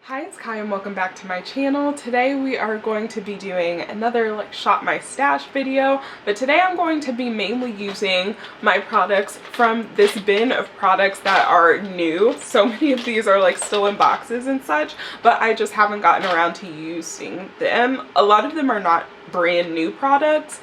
Hi, it's Kai and welcome back to my channel. Today we are going to be doing another shop my stash video, but today I'm going to be mainly using my products from this bin of products that are new. So many of these are still in boxes and such, but I just haven't gotten around to using them. A lot of them are not brand new products,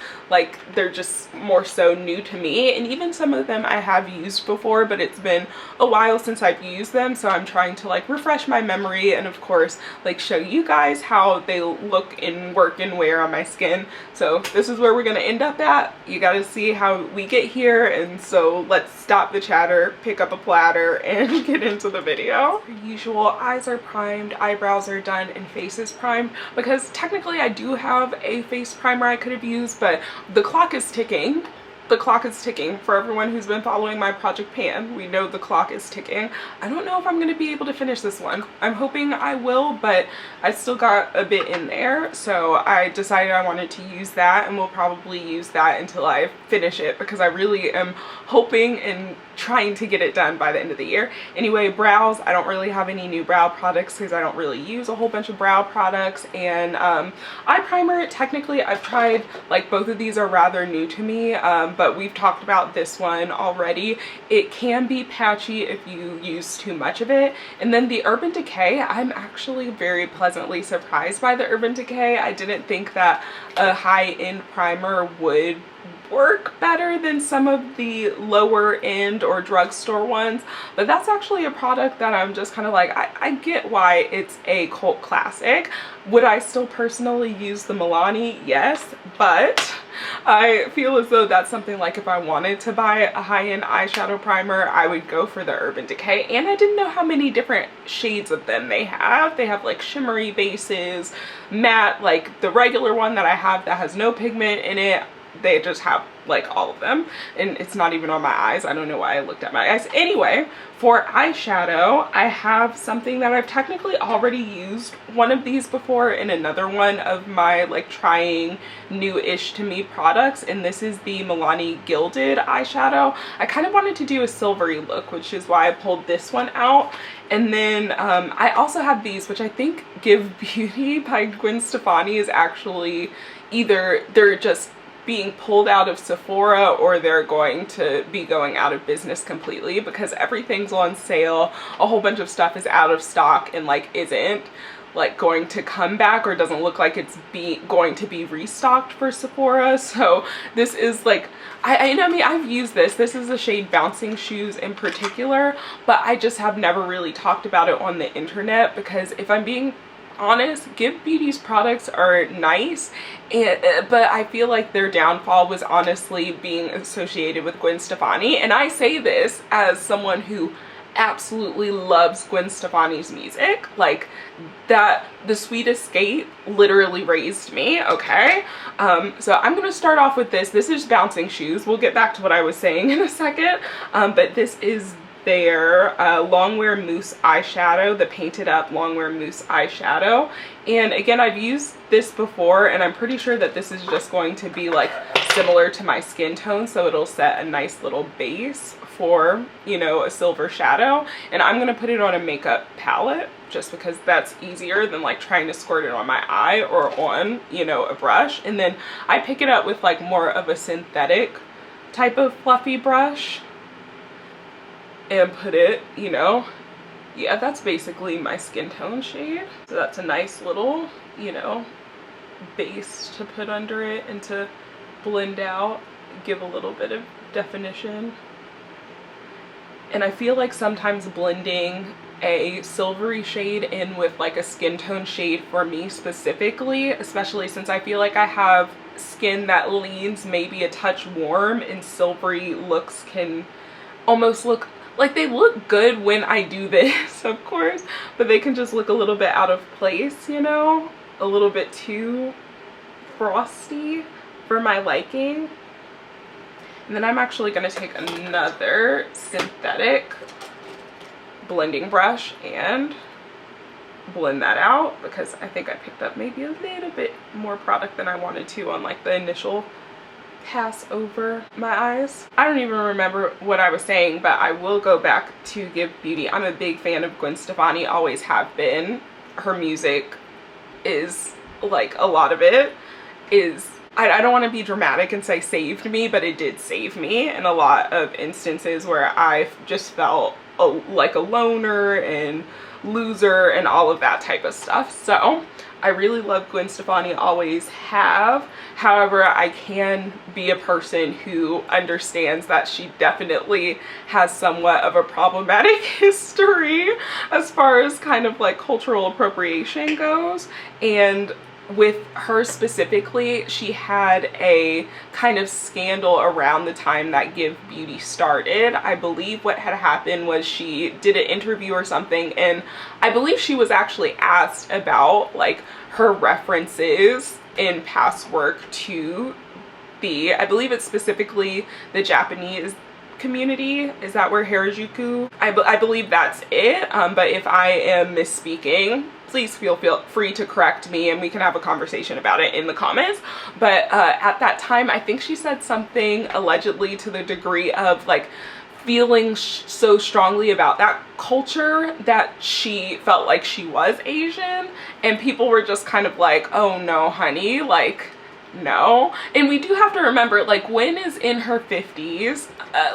they're just more so new to me, and even some of them I have used before, but it's been a while since I've used them, so I'm trying to refresh my memory and of course show you guys how they look and work and wear on my skin. So this is where we're gonna end up at. You gotta see how we get here, and so let's stop the chatter, pick up a platter, and get into the video. As usual, eyes are primed, eyebrows are done, and face is primed, because technically I do have a face primer I could have used, but the clock is ticking. The clock is ticking. For everyone who's been following my Project Pan, we know the clock is ticking. I don't know if I'm going to be able to finish this one. I'm hoping I will, but I still got a bit in there, so I decided I wanted to use that, and we'll probably use that until I finish it, because I really am hoping and trying to get it done by the end of the year. Anyway, brows, I don't really have any new brow products because I don't really use a whole bunch of brow products. And eye primer, technically I've tried, both of these are rather new to me, but we've talked about this one already. It can be patchy if you use too much of it. And then the Urban Decay, I'm actually very pleasantly surprised by the Urban Decay. I didn't think that a high-end primer would work better than some of the lower end or drugstore ones, but that's actually a product that I'm just kind of I get why it's a cult classic. Would I still personally use the Milani? Yes, but I feel as though that's something if I wanted to buy a high-end eyeshadow primer, I would go for the Urban Decay. And I didn't know how many different shades of them they have. They have shimmery bases, matte, the regular one that I have that has no pigment in it. They just have all of them, and it's not even on my eyes. I don't know why I looked at my eyes. Anyway, for eyeshadow, I have something that I've technically already used one of these before in another one of my trying new-ish to me products, and this is the Milani Gilded eyeshadow. I kind of wanted to do a silvery look, which is why I pulled this one out. And then I also have these, which I think Give Beauty by Gwen Stefani is actually either they're just being pulled out of Sephora or they're going to be going out of business completely, because everything's on sale. A whole bunch of stuff is out of stock and isn't going to come back, or doesn't look like it's going to be restocked for Sephora. So this is I mean, I've used this. This is the shade Bouncing Shoes in particular, but I just have never really talked about it on the internet, because if I'm being honest, Give Beauty's products are nice, but I feel their downfall was honestly being associated with Gwen Stefani. And I say this as someone who absolutely loves Gwen Stefani's music. That The Sweet Escape literally raised me, okay? So I'm gonna start off with this. This is Bouncing Shoes. We'll get back to what I was saying in a second, but this is their Longwear Mousse eyeshadow, the Painted Up Longwear Mousse eyeshadow. And again, I've used this before, and I'm pretty sure that this is just going to be similar to my skin tone, so it'll set a nice little base for, you know, a silver shadow. And I'm gonna put it on a makeup palette just because that's easier than trying to squirt it on my eye or on, you know, a brush. And then I pick it up with more of a synthetic type of fluffy brush and put it, you know, yeah, that's basically my skin tone shade. So that's a nice little, you know, base to put under it and to blend out, give a little bit of definition. And I feel sometimes blending a silvery shade in with a skin tone shade, for me specifically, especially since I feel I have skin that leans maybe a touch warm, and silvery looks can almost look they look good when I do this, of course, but they can just look a little bit out of place, you know, a little bit too frosty for my liking. And then I'm actually going to take another synthetic blending brush and blend that out, because I think I picked up maybe a little bit more product than I wanted to on the initial pass over my eyes. I don't even remember what I was saying, but I will go back to Give Beauty. I'm a big fan of Gwen Stefani, always have been. her music is like, a lot of it is, I don't want to be dramatic and say saved me, but it did save me in a lot of instances where I just felt like a loner and loser and all of that type of stuff. So I really love Gwen Stefani, always have. However, I can be a person who understands that she definitely has somewhat of a problematic history as far as kind of like cultural appropriation goes. And with her specifically, she had a kind of scandal around the time that Give Beauty started. I believe what had happened was she did an interview or something, and I believe she was actually asked about like her references in past work to I believe it's specifically the Japanese community. Is that where Harajuku? I believe that's it, but if I am misspeaking, please feel free to correct me and we can have a conversation about it in the comments. But at that time, I think she said something allegedly to the degree of like feeling so strongly about that culture that she felt like she was Asian, and people were just kind of like, oh no honey, like no. And we do have to remember, like, Gwen is in her 50s,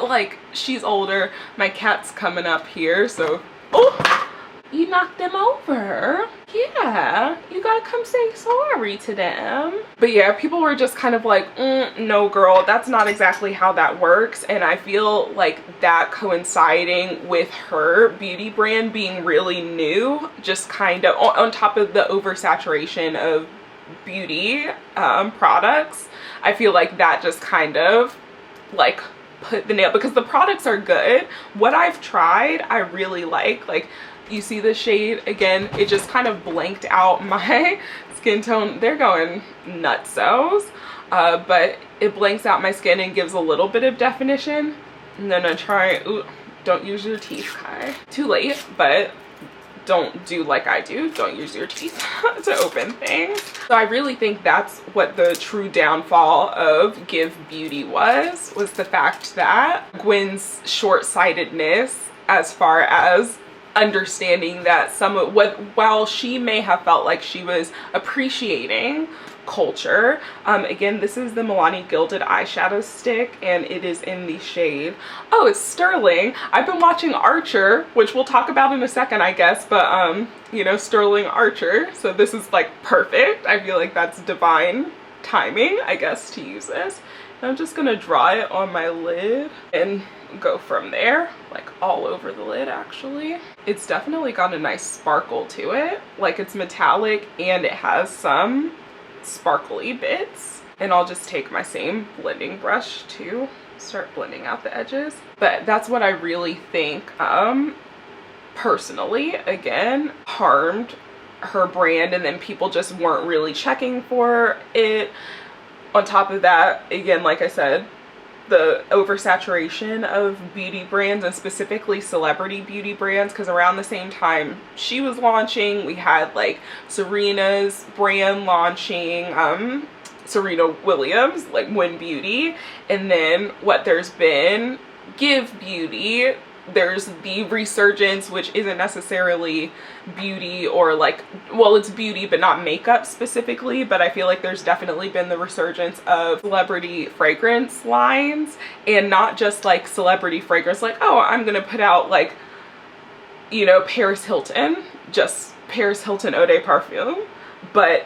like she's older. My cat's coming up here, so oh, you knocked them over. Yeah, you gotta come say sorry to them. But yeah, people were just kind of like, no girl, that's not exactly how that works. And I feel like that coinciding with her beauty brand being really new, just kind of on top of the oversaturation of beauty products, I feel like that just kind of like put the nail, because the products are good. What I've tried, I really like you see the shade again, it just kind of blanked out my skin tone. They're going nutsos, but it blanks out my skin and gives a little bit of definition. And then I try, ooh, don't use your teeth, Kai. Too late, but don't do like I do. Don't use your teeth to open things. So I really think that's what the true downfall of Give Beauty was the fact that Gwen's short-sightedness as far as understanding that while she may have felt like she was appreciating culture, again, this is the Milani Gilded Eyeshadow Stick and it is in the shade, oh, it's Sterling. I've been watching Archer, which we'll talk about in a second, I guess, but you know, Sterling Archer, so this is like perfect. I feel like that's divine timing, I guess, to use this. And I'm just gonna draw it on my lid and go from there, like all over the lid. Actually, it's definitely got a nice sparkle to it, like it's metallic and it has some sparkly bits. And I'll just take my same blending brush to start blending out the edges. But that's what I really think personally, again, harmed her brand, and then people just weren't really checking for it. On top of that, again, like I said, the oversaturation of beauty brands, and specifically celebrity beauty brands, because around the same time she was launching, we had like Serena's brand launching, Serena Williams, like Win Beauty, and then there's been Give Beauty. There's the resurgence, which isn't necessarily beauty, or like, well, it's beauty but not makeup specifically, but I feel like there's definitely been the resurgence of celebrity fragrance lines, and not just like celebrity fragrance, like, oh, I'm gonna put out like, you know, Paris Hilton, just Paris Hilton Eau de Parfum, but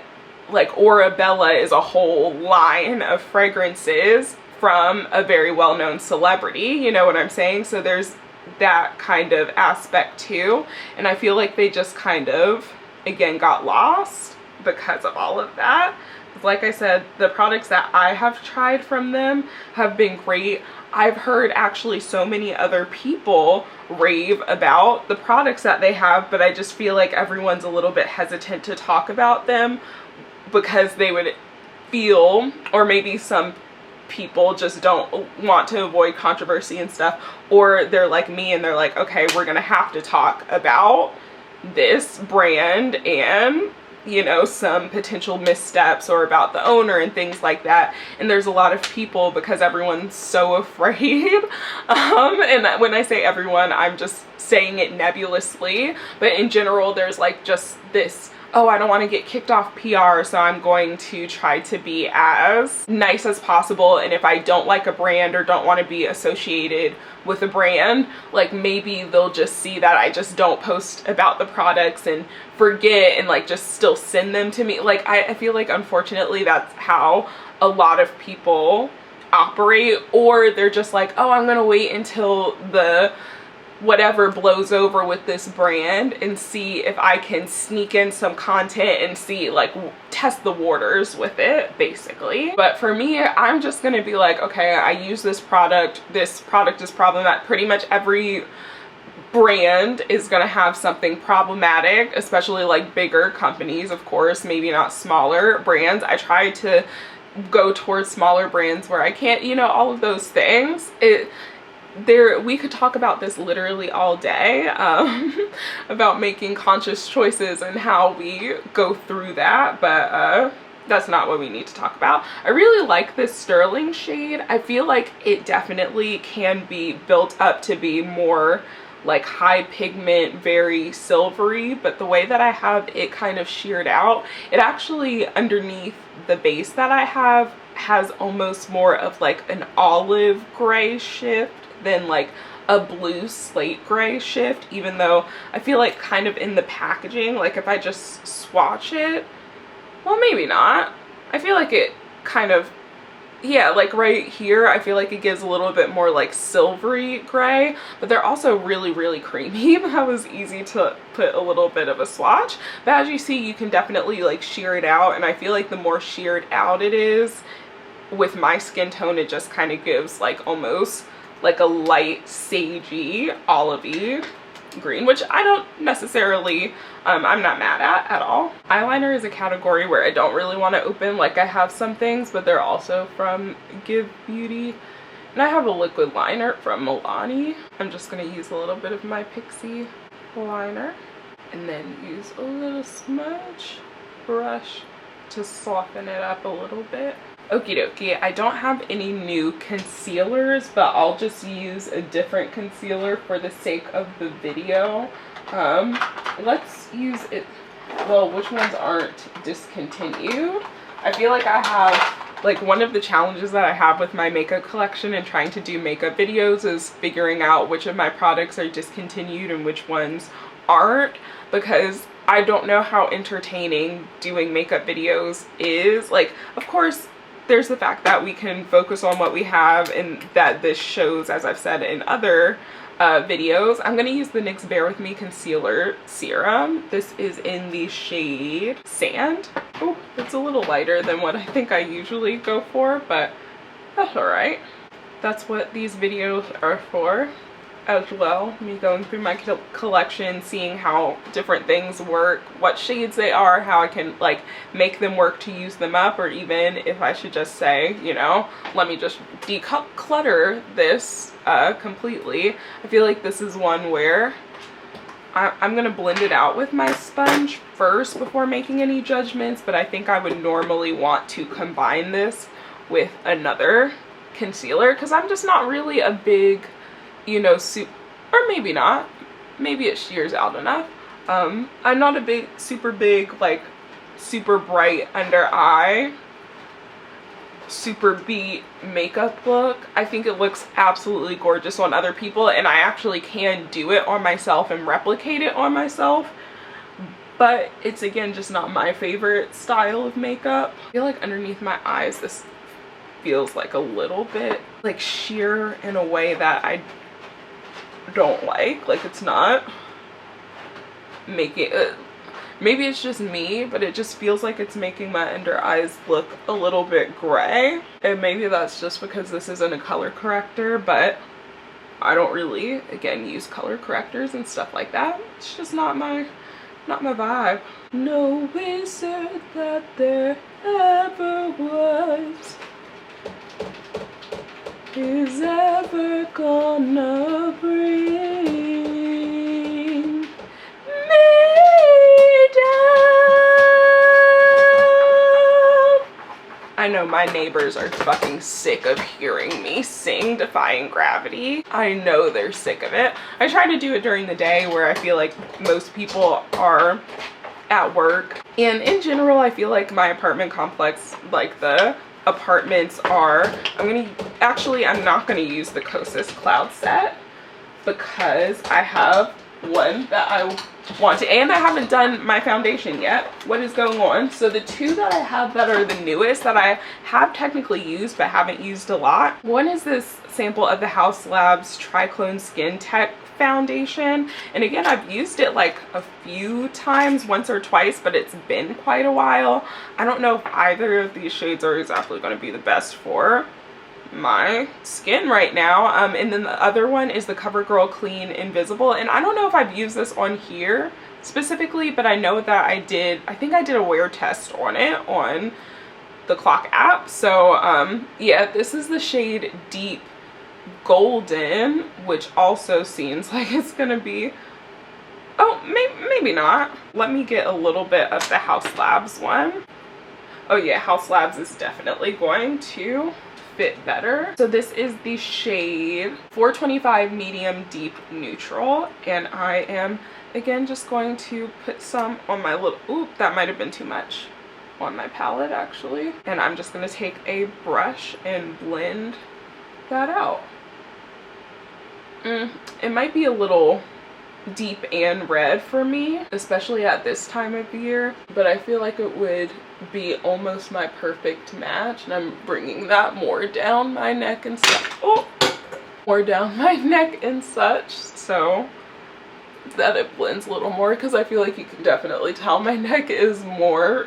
like Aura Bella is a whole line of fragrances from a very well-known celebrity, you know what I'm saying? So there's that kind of aspect too, and I feel like they just kind of, again, got lost because of all of that. Like I said, the products that I have tried from them have been great. I've heard actually so many other people rave about the products that they have, but I just feel like everyone's a little bit hesitant to talk about them because they would feel, or maybe some people just don't want to avoid controversy and stuff, or they're like me and they're like, okay, we're gonna have to talk about this brand and you know, some potential missteps or about the owner and things like that. And there's a lot of people, because everyone's so afraid, and when I say everyone, I'm just saying it nebulously, but in general there's like just this, oh, I don't want to get kicked off PR, so I'm going to try to be as nice as possible. And if I don't like a brand or don't want to be associated with a brand, like maybe they'll just see that I just don't post about the products and forget and like just still send them to me. Like I feel like unfortunately that's how a lot of people operate, or they're just like, oh, I'm gonna wait until the whatever blows over with this brand and see if I can sneak in some content and see, like, test the waters with it, basically. But for me, I'm just gonna be like, okay, I use this product is problematic. Pretty much every brand is gonna have something problematic, especially like bigger companies, of course, maybe not smaller brands. I try to go towards smaller brands where I can't, you know, all of those things. We could talk about this literally all day, about making conscious choices and how we go through that, but that's not what we need to talk about. I really like this sterling shade. I feel like it definitely can be built up to be more like high pigment, very silvery, but the way that I have it kind of sheared out, it actually underneath the base that I have has almost more of like an olive gray shift than like a blue slate gray shift, even though I feel like kind of in the packaging, like if I just swatch it, well, maybe not. I feel like it kind of, yeah, like right here, I feel like it gives a little bit more like silvery gray, but they're also really, really creamy. That was easy to put a little bit of a swatch. But as you see, you can definitely like shear it out, and I feel like the more sheared out it is, with my skin tone, it just kind of gives like almost like a light sagey olivey green, which I don't necessarily, I'm not mad at all. Eyeliner is a category where I don't really want to open. Like I have some things, but they're also from Give Beauty. And I have a liquid liner from Milani. I'm just going to use a little bit of my Pixie liner and then use a little smudge brush to soften it up a little bit. Okie dokie, I don't have any new concealers, but I'll just use a different concealer for the sake of the video. Let's use it, well, which ones aren't discontinued? I feel like I have, like, one of the challenges that I have with my makeup collection and trying to do makeup videos is figuring out which of my products are discontinued and which ones aren't, because I don't know how entertaining doing makeup videos is. Like, of course, there's the fact that we can focus on what we have and that this shows, as I've said in other videos. I'm going to use the NYX Bare With Me Concealer Serum. This is in the shade Sand. Oh, it's a little lighter than what I think I usually go for, but that's alright. That's what these videos are for as well. Me going through my collection, seeing how different things work, what shades they are, how I can like make them work to use them up, or even if I should just say, you know, let me just declutter this completely. I feel like this is one where I'm gonna blend it out with my sponge first before making any judgments, but I think I would normally want to combine this with another concealer because I'm just not really a big, you know, or maybe not, maybe it shears out enough. I'm not a big, super big, like super bright under eye, super beat makeup look. I think it looks absolutely gorgeous on other people, and I actually can do it on myself and replicate it on myself, but it's again just not my favorite style of makeup. I feel like underneath my eyes this feels like a little bit like sheer in a way that I don't like it's not making it, maybe it's just me, but it just feels like it's making my under eyes look a little bit gray, and maybe that's just because this isn't a color corrector, but I don't really, again, use color correctors and stuff like that. It's just not my vibe. No wizard that there ever was is ever gonna bring me down. I know my neighbors are fucking sick of hearing me sing Defying Gravity. I know they're sick of it. I try to do it during the day where I feel like most people are at work. And in general, I feel like my apartment complex, like the apartments are, I'm not gonna use the Kosas cloud set because I have one that I want to, and I haven't done my foundation yet. What is going on? So the two that I have that are the newest that I have technically used but haven't used a lot, one is this sample of the House Labs Triclone Skin Tech foundation, and again, I've used it like a few times, once or twice, but it's been quite a while. I don't know if either of these shades are exactly going to be the best for my skin right now. And then the other one is the CoverGirl Clean Invisible, and I don't know if I've used this on here specifically, but I know that I think I did a wear test on it on the Clock app. So yeah, this is the shade Deep Golden, which also seems like it's gonna be, oh, maybe not. Let me get a little bit of the House Labs one. Oh yeah, House Labs is definitely going to fit better. So this is the shade 425 Medium Deep Neutral, and I am again just going to put some on my little, oop, that might have been too much on my palette actually, and I'm just going to take a brush and blend that out. It might be a little deep and red for me, especially at this time of year, but I feel like it would be almost my perfect match, and I'm bringing that more down my neck and such. Oh, more down my neck and such, so that it blends a little more, because I feel like you can definitely tell my neck is more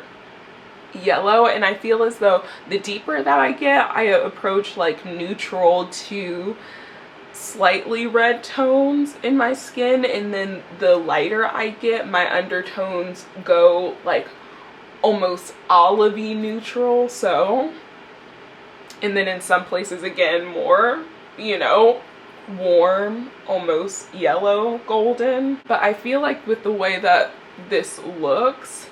yellow, and I feel as though the deeper that I get, I approach like neutral to slightly red tones in my skin, and then the lighter I get, my undertones go like almost olivey neutral. So, and then in some places again more, you know, warm, almost yellow golden. But I feel like with the way that this looks,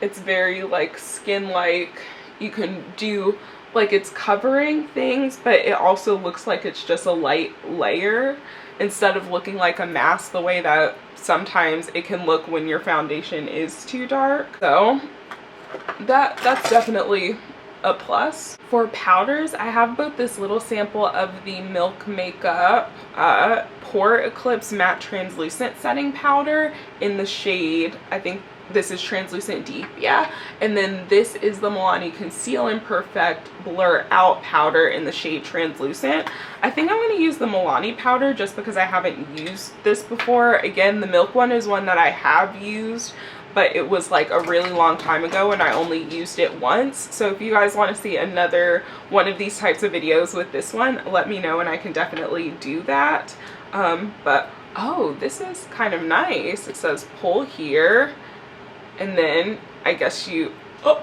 it's very like skin like. You can do like it's covering things, but it also looks like it's just a light layer instead of looking like a mask the way that sometimes it can look when your foundation is too dark. So that's definitely a plus. For powders, I have both this little sample of the Milk Makeup Pore Eclipse Matte Translucent Setting Powder in the shade, I think this is Translucent Deep, yeah. And then this is the Milani Conceal and Perfect Blur Out Powder in the shade Translucent. I think I'm going to use the Milani powder just because I haven't used this before. Again, the Milk one is one that I have used, but it was like a really long time ago and I only used it once. So if you guys want to see another one of these types of videos with this one, let me know and I can definitely do that. But oh, this is kind of nice. It says pull here, and then I guess you, oh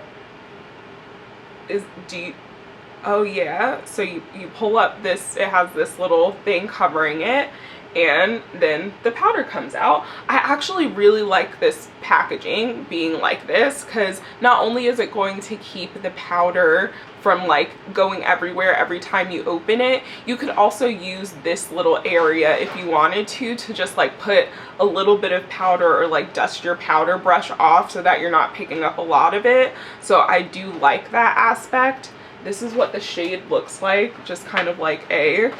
yeah, so you pull up this, it has this little thing covering it, and then the powder comes out. I actually really like this packaging being like this, because not only is it going to keep the powder from like going everywhere every time you open it, you could also use this little area if you wanted to just like put a little bit of powder or like dust your powder brush off so that you're not picking up a lot of it. So I do like that aspect. This is what the shade looks like, just kind of like a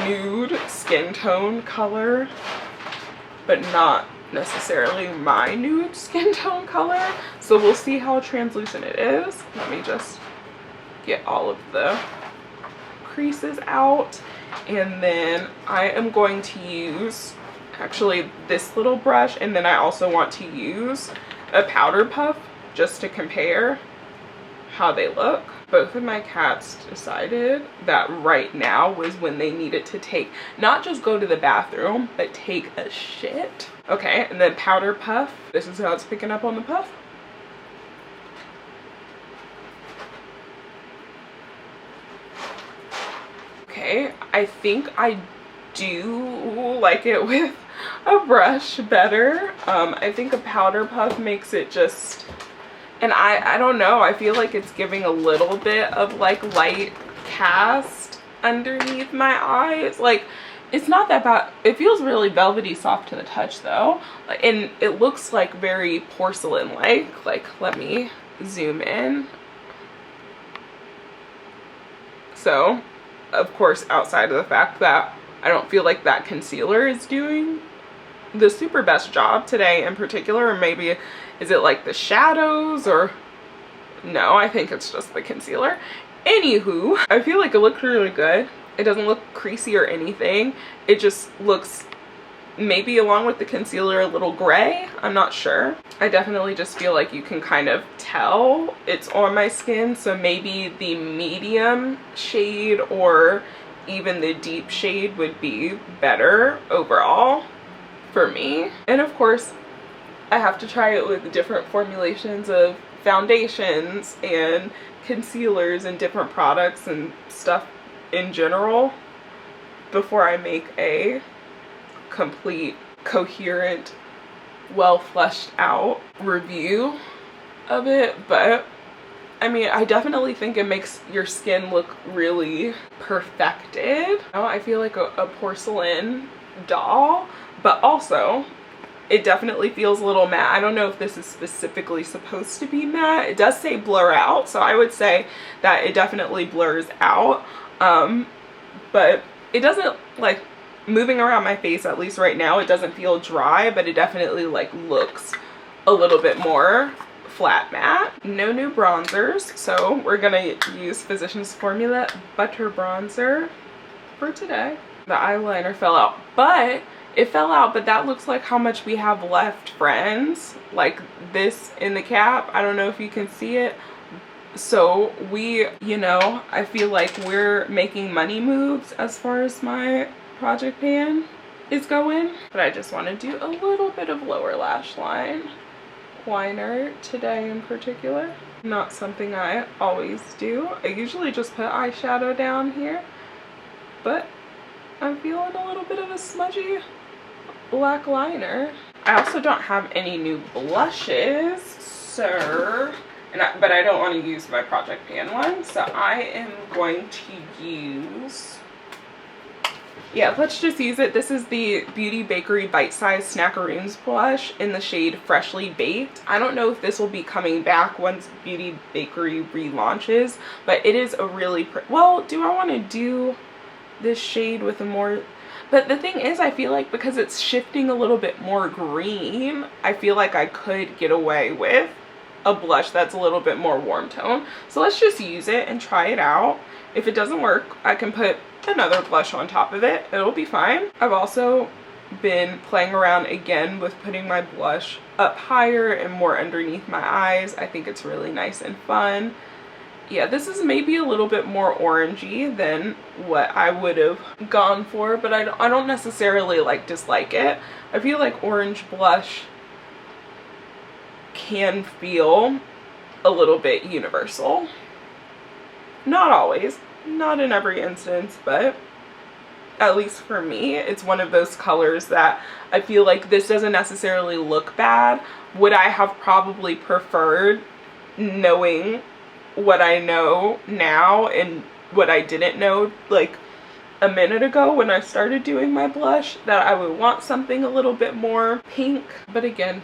nude skin tone color, but not necessarily my nude skin tone color. So we'll see how translucent it is. Let me just get all of the creases out, and then I am going to use actually this little brush, and then I also want to use a powder puff just to compare how they look. Both of my cats decided that right now was when they needed to take, not just go to the bathroom, but take a shit. Okay, and then powder puff. This is how it's picking up on the puff. Okay, I think I do like it with a brush better. I think a powder puff makes it just And I don't know, I feel like it's giving a little bit of like light cast underneath my eyes. Like, it's not that bad. It feels really velvety soft to the touch though. And it looks like very porcelain-like. Like, let me zoom in. So, of course, outside of the fact that I don't feel like that concealer is doing the super best job today in particular, or maybe is it like the shadows, or no, I think it's just the concealer. Anywho, I feel like it looks really good. It doesn't look creasy or anything. It just looks, maybe along with the concealer, a little gray. I'm not sure. I definitely just feel like you can kind of tell it's on my skin. So maybe the medium shade or even the deep shade would be better overall for me. And of course, I have to try it with different formulations of foundations and concealers and different products and stuff in general before I make a complete, coherent, well fleshed out review of it. But I mean, I definitely think it makes your skin look really perfected. I feel like a porcelain doll, but also it definitely feels a little matte. I don't know if this is specifically supposed to be matte. It does say blur out, so I would say that it definitely blurs out. But it doesn't, like, moving around my face, at least right now, it doesn't feel dry, but it definitely like looks a little bit more flat matte. No new bronzers, so we're gonna use Physicians Formula Butter Bronzer for today. The eyeliner fell out, but it fell out, but that looks like how much we have left, friends. Like this in the cap, I don't know if you can see it. So we, you know, I feel like we're making money moves as far as my project pan is going. But I just want to do a little bit of lower lash line liner today in particular. Not something I always do. I usually just put eyeshadow down here, but I'm feeling a little bit of a smudgy black liner. I also don't have any new blushes, but I don't want to use my Project Pan one, so I am going to use, yeah, let's just use it. This is the Beauty Bakery Bite Size Snackaroons blush in the shade Freshly Baked. I don't know if this will be coming back once Beauty Bakery relaunches, but it is a really well, do I want to do this shade with a more, but the thing is, I feel like because it's shifting a little bit more green, I feel like I could get away with a blush that's a little bit more warm tone. So let's just use it and try it out. If it doesn't work, I can put another blush on top of it. It'll be fine. I've also been playing around again with putting my blush up higher and more underneath my eyes. I think it's really nice and fun. Yeah, this is maybe a little bit more orangey than what I would have gone for, but I don't necessarily like dislike it. I feel like orange blush can feel a little bit universal. Not always, not in every instance, but at least for me, it's one of those colors that I feel like this doesn't necessarily look bad. Would I have probably preferred, knowing what I know now and what I didn't know like a minute ago when I started doing my blush, that I would want something a little bit more pink? But again,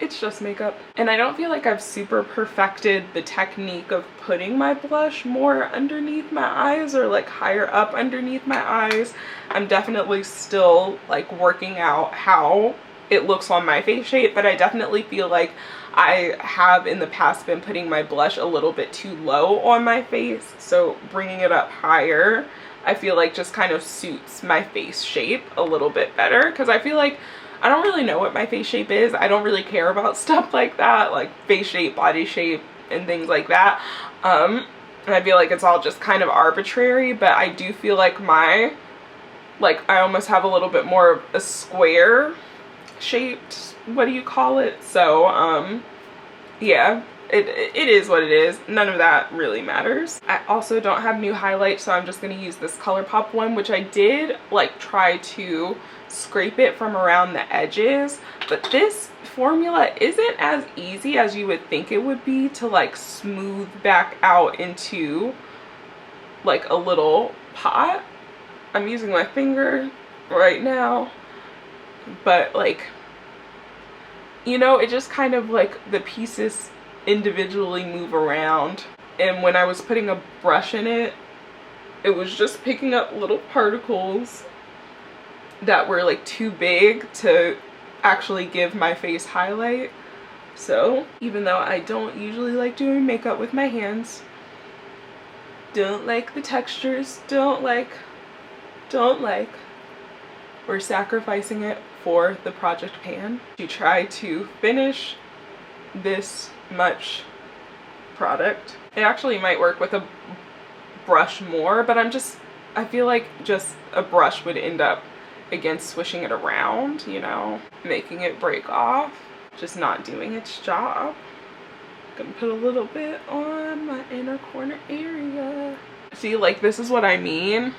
it's just makeup. And I don't feel like I've super perfected the technique of putting my blush more underneath my eyes or like higher up underneath my eyes. I'm definitely still like working out how it looks on my face shape, but I definitely feel like I have in the past been putting my blush a little bit too low on my face. So bringing it up higher, I feel like just kind of suits my face shape a little bit better, because I feel like I don't really know what my face shape is. I don't really care about stuff like that, like face shape, body shape, and things like that. And I feel like it's all just kind of arbitrary, but I do feel like I almost have a little bit more of a square shaped, what do you call it? So, yeah, it is what it is. None of that really matters. I also don't have new highlight, so I'm just going to use this ColourPop one, which I did like try to scrape it from around the edges, but this formula isn't as easy as you would think it would be to like smooth back out into like a little pot. I'm using my finger right now, but like, you know, it just kind of like the pieces individually move around, and when I was putting a brush in it, it was just picking up little particles that were like too big to actually give my face highlight. So even though I don't usually like doing makeup with my hands, don't like the textures, don't like, we're sacrificing it for the project pan to try to finish this much product. It actually might work with a brush more, but I feel like just a brush would end up, again, swishing it around, you know, making it break off, just not doing its job. Gonna put a little bit on my inner corner area. See, like, this is what I mean.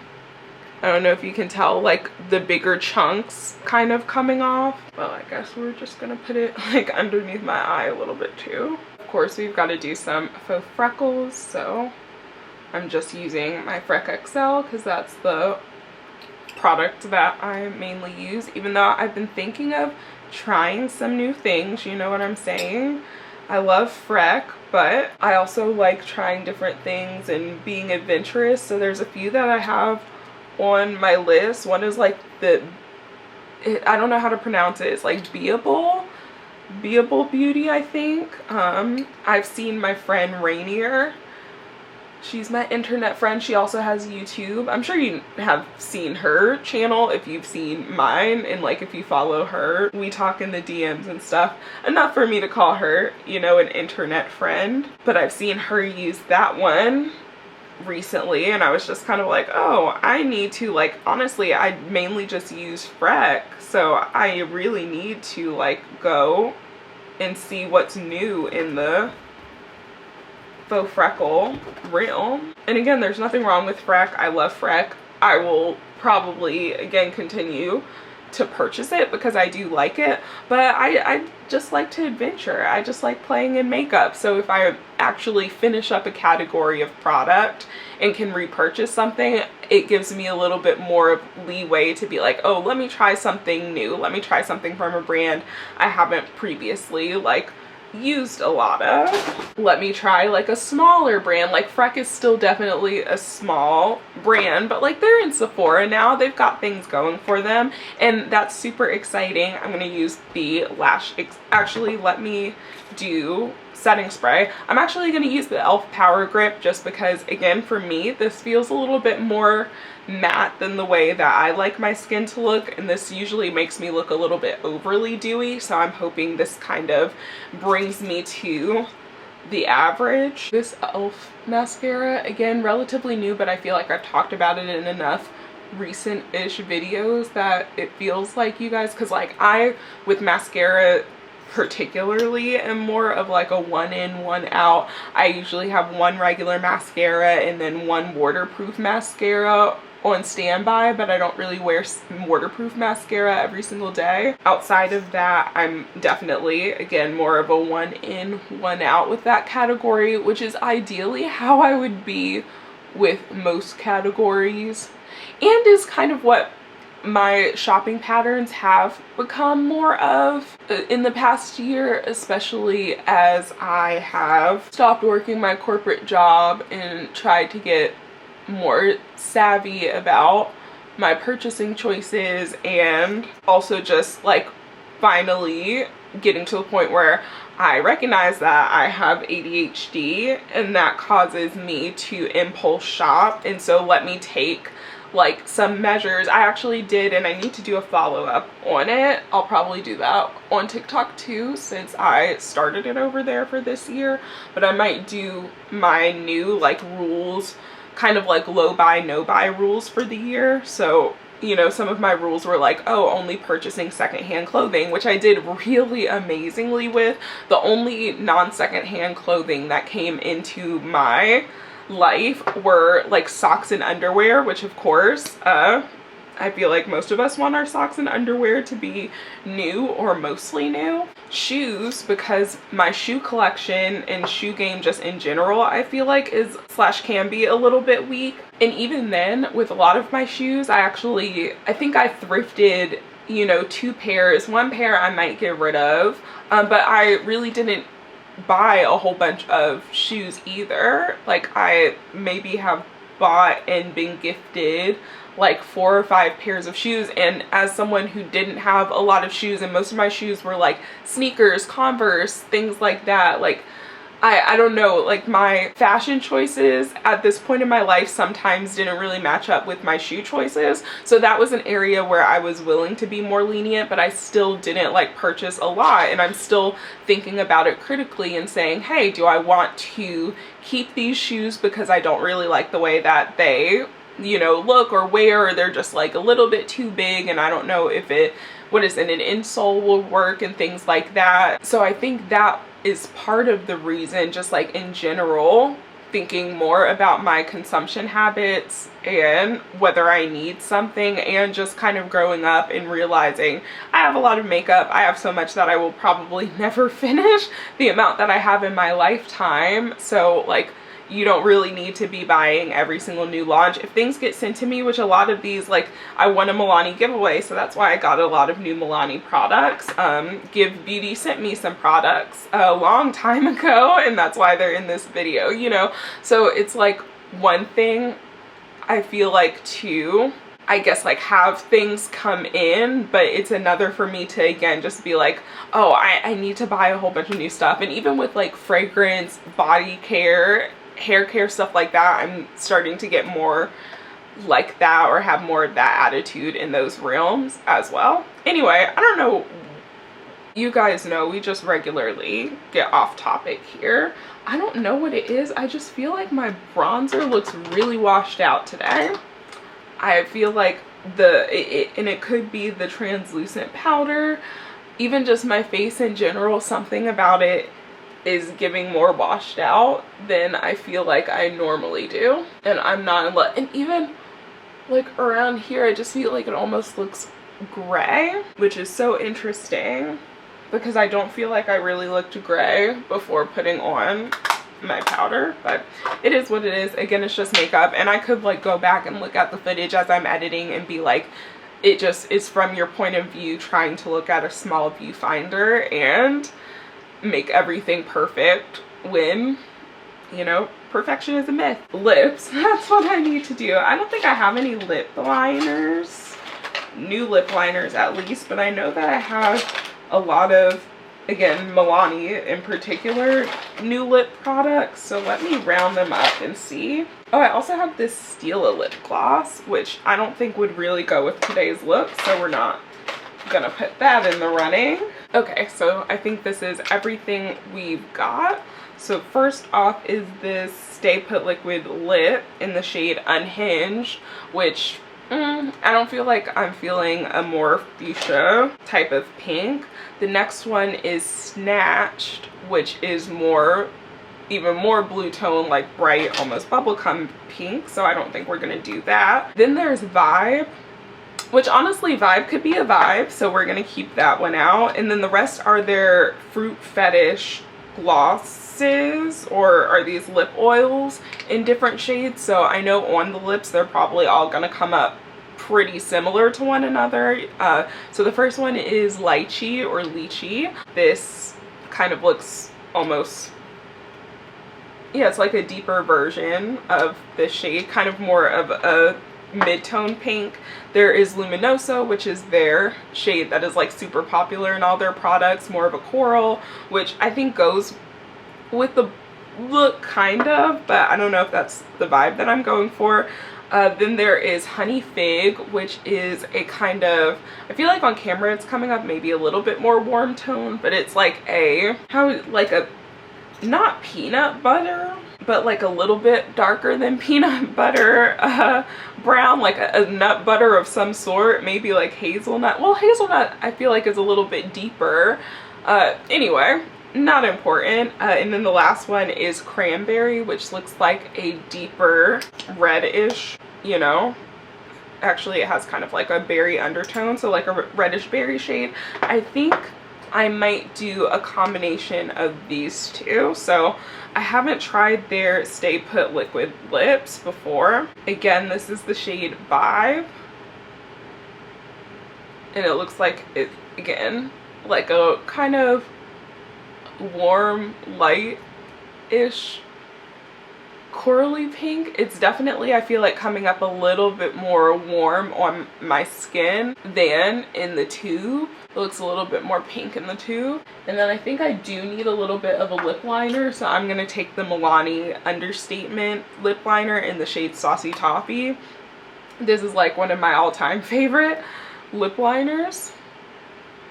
I don't know if you can tell, like, the bigger chunks kind of coming off. Well, I guess we're just gonna put it like underneath my eye a little bit too. Of course, we've got to do some faux freckles, so I'm just using my Freck XL because that's the product that I mainly use, even though I've been thinking of trying some new things, you know what I'm saying? I love Freck, but I also like trying different things and being adventurous, so there's a few that I have on my list. One is like I don't know how to pronounce it, it's like Beable Beauty, I think. I've seen my friend Rainier. She's my internet friend. She also has YouTube. I'm sure you have seen her channel if you've seen mine, and like if you follow her, we talk in the DMs and stuff. Enough for me to call her, you know, an internet friend. But I've seen her use that one recently, and I was just kind of like, oh, I need to, like, honestly, I mainly just use Freck, so I really need to like go and see what's new in the faux freckle realm. And again, there's nothing wrong with Freck. I love Freck. I will probably again continue to purchase it because I do like it, but I just like to adventure. I just like playing in makeup. So if I actually finish up a category of product and can repurchase something, it gives me a little bit more leeway to be like, oh, let me try something new. Let me try something from a brand I haven't previously like used a lot of. Let me try like a smaller brand. Like Freck is still definitely a small brand, but like they're in Sephora now. They've got things going for them, and that's super exciting. I'm gonna use the actually, let me do setting spray. I'm actually going to use the e.l.f. Power Grip just because, again, for me, this feels a little bit more matte than the way that I like my skin to look, and this usually makes me look a little bit overly dewy, so I'm hoping this kind of brings me to the average. This e.l.f. mascara, again, relatively new, but I feel like I've talked about it in enough recent-ish videos that it feels like you guys, because like I, with mascara particularly, am more of like a one in, one out. I usually have one regular mascara and then one waterproof mascara on standby, but I don't really wear waterproof mascara every single day. Outside of that, I'm definitely, again, more of a one in, one out with that category, which is ideally how I would be with most categories, and is kind of what my shopping patterns have become more of in the past year, especially as I have stopped working my corporate job and tried to get more savvy about my purchasing choices, and also just like finally getting to a point where I recognize that I have ADHD and that causes me to impulse shop. And so let me take like some measures. I actually did, and I need to do a follow-up on it. I'll probably do that on TikTok too, since I started it over there for this year, but I might do my new like rules, kind of like low buy, no buy rules for the year. So you know, some of my rules were like, oh, only purchasing secondhand clothing, which I did really amazingly with. The only non-secondhand clothing that came into my life were like socks and underwear, which of course, I feel like most of us want our socks and underwear to be new or mostly new. Shoes, because my shoe collection and shoe game just in general, I feel like is / can be a little bit weak. And even then, with a lot of my shoes, I think I thrifted, you know, 2 pairs. 1 pair I might get rid of, but I really didn't buy a whole bunch of shoes either. Like I maybe have bought and been gifted like 4 or 5 pairs of shoes, and as someone who didn't have a lot of shoes, and most of my shoes were like sneakers, Converse, things like that, like I don't know, like my fashion choices at this point in my life sometimes didn't really match up with my shoe choices. So that was an area where I was willing to be more lenient, but I still didn't like purchase a lot, and I'm still thinking about it critically and saying, hey, do I want to keep these shoes because I don't really like the way that they, you know, look or wear, or they're just like a little bit too big, and I don't know if an insole will work and things like that. So I think that is part of the reason, just like in general, thinking more about my consumption habits and whether I need something, and just kind of growing up and realizing I have a lot of makeup. I have so much that I will probably never finish the amount that I have in my lifetime. So like, you don't really need to be buying every single new launch. If things get sent to me, which a lot of these, like I won a Milani giveaway, so that's why I got a lot of new Milani products. Give Beauty sent me some products a long time ago, and that's why they're in this video, you know? So it's like one thing I feel like to, I guess, like have things come in, but it's another for me to again just be like, oh, I need to buy a whole bunch of new stuff. And even with like fragrance, body care, hair care, stuff like that, I'm starting to get more like that, or have more of that attitude in those realms as well. Anyway, I don't know, you guys know we just regularly get off topic here. I don't know what it is, I just feel like my bronzer looks really washed out today. I feel like and it could be the translucent powder, even just my face in general, something about it is giving more washed out than I feel like I normally do. And I'm not in love. And even like around here, I just feel like it almost looks gray, which is so interesting because I don't feel like I really looked gray before putting on my powder, but it is what it is. Again, it's just makeup, and I could like go back and look at the footage as I'm editing and be like, it just is from your point of view, trying to look at a small viewfinder and make everything perfect when, you know, perfection is a myth. Lips, that's what I need to do. I don't think I have any lip liners, new lip liners at least, but I know that I have a lot of, again, Milani in particular, new lip products. So let me round them up and see. Oh, I also have this Stila lip gloss, which I don't think would really go with today's look, so we're not gonna put that in the running. Okay, so I think this is everything we've got. So first off is this Stay Put Liquid Lip in the shade Unhinged, which I don't feel like I'm feeling a more fuchsia type of pink. The next one is Snatched, which is even more blue tone, like bright, almost bubblegum pink, so I don't think we're gonna do that. Then there's Vibe, which honestly, Vibe could be a vibe, so we're gonna keep that one out. And then the rest are their Fruit Fetish glosses, or are these lip oils in different shades. So I know on the lips, they're probably all gonna come up pretty similar to one another. So the first one is Lychee or Lychee. This kind of looks almost, yeah, it's like a deeper version of this shade, kind of more of a mid-tone pink. There is Luminoso, which is their shade that is like super popular in all their products, more of a coral, which I think goes with the look kind of, but I don't know if that's the vibe that I'm going for. Then there is Honey Fig, which is a kind of, I feel like on camera it's coming up maybe a little bit more warm tone, but it's like a not peanut butter, but like a little bit darker than peanut butter brown, like a nut butter of some sort, maybe like hazelnut. Well, hazelnut I feel like is a little bit deeper. Anyway, not important. And then the last one is cranberry, which looks like a deeper reddish, you know. Actually, it has kind of like a berry undertone, so like a reddish berry shade. I think I might do a combination of these two. So I haven't tried their Stay Put liquid lips before. Again, this is the shade Vibe, and it looks like it, again, like a kind of warm light-ish corally pink. It's definitely, I feel like, coming up a little bit more warm on my skin than in the tube. It looks a little bit more pink in the tube. And then I think I do need a little bit of a lip liner, so I'm gonna take the Milani Understatement lip liner in the shade Saucy Toffee. This is like one of my all-time favorite lip liners.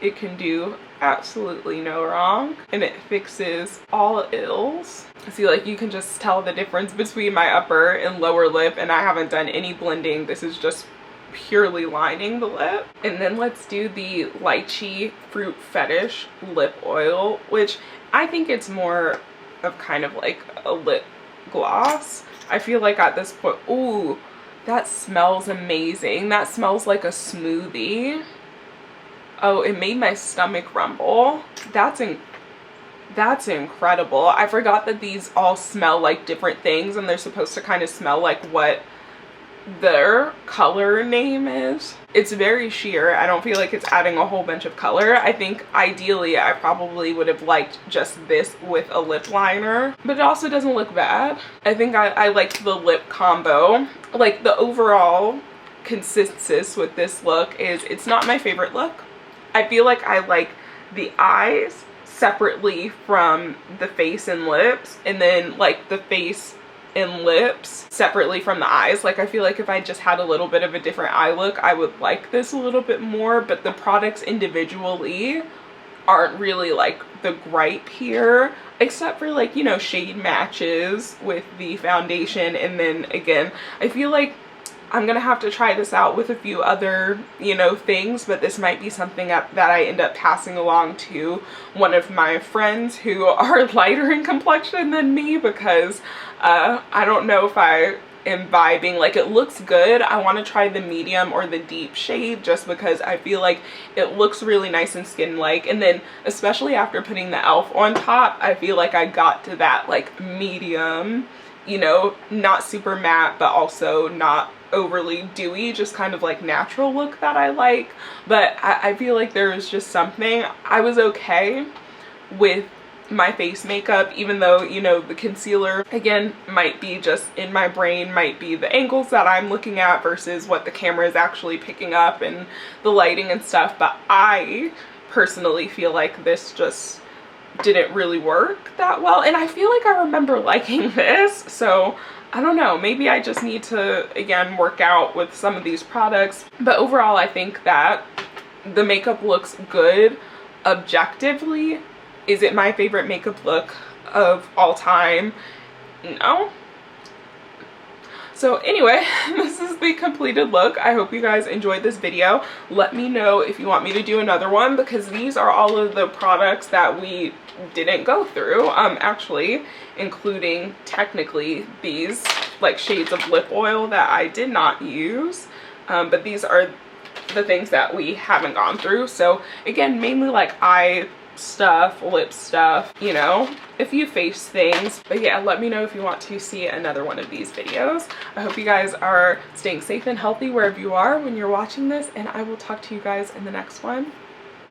It can do absolutely no wrong, and it fixes all ills. See, like, you can just tell the difference between my upper and lower lip, and I haven't done any blending. This is just purely lining the lip. And then let's do the Lychee Fruit Fetish lip oil, which I think it's more of kind of like a lip gloss. I feel like at this point, ooh, that smells amazing. That smells like a smoothie. Oh, it made my stomach rumble. That's incredible. I forgot that these all smell like different things, and they're supposed to kind of smell like what their color name is. It's very sheer. I don't feel like it's adding a whole bunch of color. I think ideally I probably would have liked just this with a lip liner, but it also doesn't look bad. I think I liked the lip combo. Like, the overall consensus with this look is it's not my favorite look. I feel like I like the eyes separately from the face and lips, and then like the face and lips separately from the eyes. Like, I feel like if I just had a little bit of a different eye look, I would like this a little bit more, but the products individually aren't really like the gripe here, except for, like, you know, shade matches with the foundation. And then again, I feel like I'm gonna have to try this out with a few other, you know, things, but this might be something that I end up passing along to one of my friends who are lighter in complexion than me, because I don't know if I am vibing. Like, it looks good. I want to try the medium or the deep shade just because I feel like it looks really nice and skin-like, and then especially after putting the e.l.f. on top, I feel like I got to that like medium, you know, not super matte but also not overly dewy, just kind of like natural look that I like. But I feel like there was just something, I was okay with my face makeup, even though, you know, the concealer again might be just in my brain, might be the angles that I'm looking at versus what the camera is actually picking up and the lighting and stuff. But I personally feel like this just didn't really work that well, and I feel like I remember liking this. So I don't know, maybe I just need to, again, work out with some of these products. But overall, I think that the makeup looks good objectively. Is it my favorite makeup look of all time? No. So anyway, this is the completed look. I hope you guys enjoyed this video. Let me know if you want me to do another one, because these are all of the products that we didn't go through, actually, including technically these like shades of lip oil that I did not use, but these are the things that we haven't gone through. So again, mainly like eye stuff, lip stuff, you know, a few face things. But yeah, let me know if you want to see another one of these videos. I hope you guys are staying safe and healthy wherever you are when you're watching this, and I will talk to you guys in the next one.